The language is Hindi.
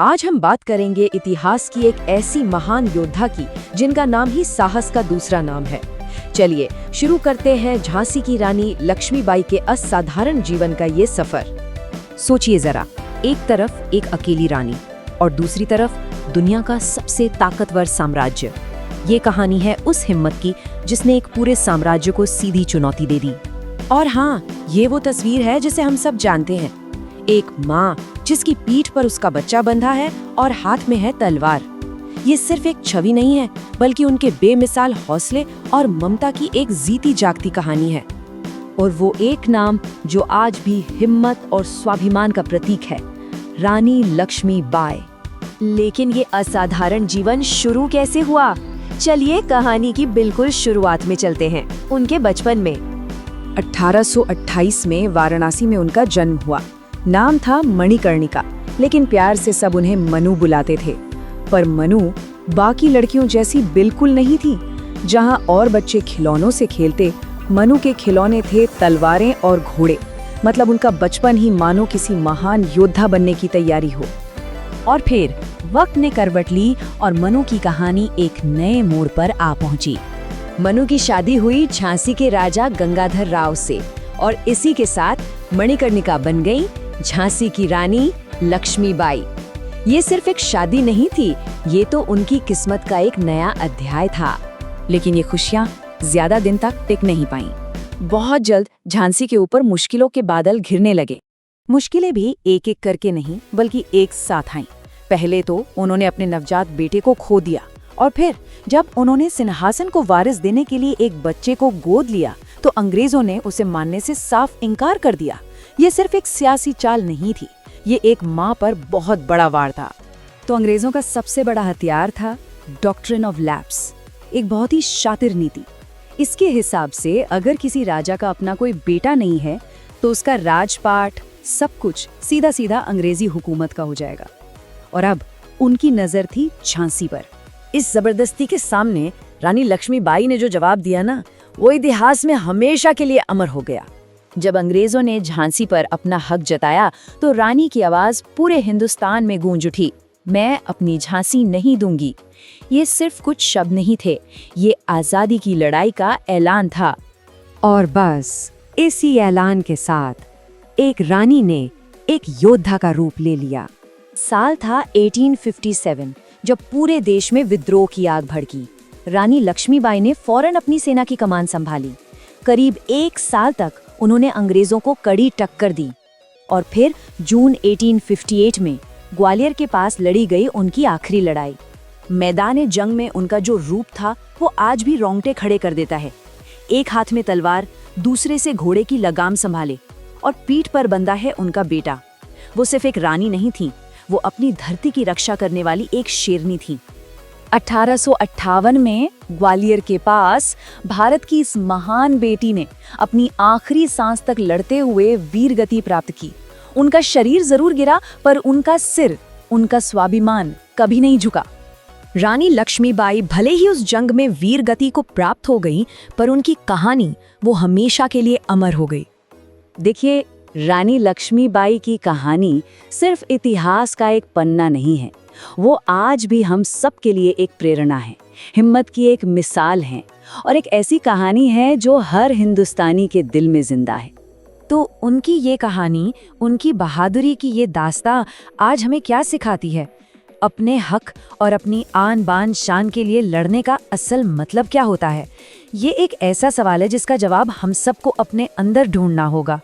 आज हम बात करेंगे इतिहास की एक ऐसी महान योद्धा की जिनका नाम ही साहस का दूसरा नाम है। चलिए शुरू करते हैं झांसी की रानी लक्ष्मीबाई के असाधारण जीवन का ये सफर। सोचिए जरा, एक तरफ एक अकेली रानी और दूसरी तरफ दुनिया का सबसे ताकतवर साम्राज्य। ये कहानी है उस हिम्मत की जिसने एक पूरे साम्राज्य को सीधी चुनौती दे दी। और हाँ, ये वो तस्वीर है जिसे हम सब जानते हैं, एक माँ जिसकी पीठ पर उसका बच्चा बंधा है और हाथ में है तलवार। ये सिर्फ एक छवि नहीं है, बल्कि उनके बेमिसाल हौसले और ममता की एक जीती जागती कहानी है। और वो एक नाम जो आज भी हिम्मत और स्वाभिमान का प्रतीक है, रानी लक्ष्मीबाई। लेकिन ये असाधारण जीवन शुरू कैसे हुआ? चलिए कहानी की बिल्कुल शुरुआत में चलते हैं, उनके बचपन में। 1828 में वाराणसी में उनका जन्म हुआ। नाम था मणिकर्णिका, लेकिन प्यार से सब उन्हें मनु बुलाते थे। पर मनु बाकी लड़कियों जैसी बिल्कुल नहीं थी। जहां और बच्चे खिलौनों से खेलते, मनु के खिलौने थे तलवारें और घोड़े। मतलब उनका बचपन ही मानो किसी महान योद्धा बनने की तैयारी हो। और फिर वक्त ने करवट ली और मनु की कहानी एक नए मोड़ पर आ पहुंची। मनु की शादी हुई झांसी के राजा गंगाधर राव से, और इसी के साथ मणिकर्णिका बन गई झांसी की रानी लक्ष्मीबाई। ये सिर्फ एक शादी नहीं थी, ये तो उनकी किस्मत का एक नया अध्याय था। लेकिन ये खुशियां ज्यादा दिन तक टिक नहीं पाईं। बहुत जल्द झांसी के ऊपर मुश्किलों के बादल घिरने लगे। मुश्किलें भी एक एक करके नहीं, बल्कि एक साथ आईं। पहले तो उन्होंने अपने नवजात बेटे को खो दिया, और फिर जब उन्होंने सिंहासन को वारिस देने के लिए एक बच्चे को गोद लिया, तो अंग्रेजों ने उसे मानने से साफ इनकार कर दिया। ये सिर्फ एक सियासी चाल नहीं थी, ये एक माँ पर बहुत बड़ा वार था। तो अंग्रेजों का सबसे बड़ा हथियार था डॉक्ट्रिन ऑफ लैप्स, एक बहुत ही शातिर नीति। इसके हिसाब से अगर किसी राजा का अपना कोई बेटा नहीं है, तो उसका राजपाट सब कुछ सीधा सीधा अंग्रेजी हुकूमत का हो जाएगा। और अब उनकी नजर थी झांसी पर। इस जबरदस्ती के सामने रानी लक्ष्मीबाई ने जो जवाब दिया ना, वो इतिहास में हमेशा के लिए अमर हो गया। जब अंग्रेजों ने झांसी पर अपना हक जताया, तो रानी की आवाज पूरे हिंदुस्तान में गूंज उठी, मैं अपनी झांसी नहीं दूंगी। ये सिर्फ कुछ शब्द नहीं थे, ये आजादी की लड़ाई का ऐलान था। और बस इसी ऐलान के साथ एक रानी ने एक योद्धा का रूप ले लिया। साल था 1857, जब पूरे देश में विद्रोह की आग भड़की। रानी लक्ष्मीबाई ने फौरन अपनी सेना की कमान संभाली। करीब एक साल तक उन्होंने अंग्रेजों को कड़ी टक्कर दी। और फिर जून 1858 में ग्वालियर के पास लड़ी गई उनकी आखिरी लड़ाई। मैदान जंग में उनका जो रूप था, वो आज भी रोंगटे खड़े कर देता है। एक हाथ में तलवार, दूसरे से घोड़े की लगाम संभाले, और पीठ पर बंधा है उनका बेटा। वो सिर्फ एक रानी नहीं थी, वो अपनी धरती की रक्षा करने वाली एक शेरनी थी। 1858 में ग्वालियर के पास भारत की इस महान बेटी ने अपनी आखिरी सांस तक लड़ते हुए वीर गति प्राप्त की। उनका शरीर जरूर गिरा, पर उनका सिर, उनका स्वाभिमान कभी नहीं झुका। रानी लक्ष्मीबाई भले ही उस जंग में वीर गति को प्राप्त हो गई, पर उनकी कहानी वो हमेशा के लिए अमर हो गई। देखिए, रानी लक्ष्मीबाई की कहानी सिर्फ इतिहास का एक पन्ना नहीं है, वो आज भी हम सब के लिए एक प्रेरणा है, हिम्मत की एक मिसाल है, और एक ऐसी कहानी है जो हर हिंदुस्तानी के दिल में जिंदा है। तो उनकी ये कहानी, उनकी बहादुरी की ये दास्तां आज हमें क्या सिखाती है? अपने हक और अपनी आन बान शान के लिए लड़ने का असल मतलब क्या होता है? ये एक ऐसा सवाल है जिसका जवाब हम सबको अपने अंदर ढूंढना होगा।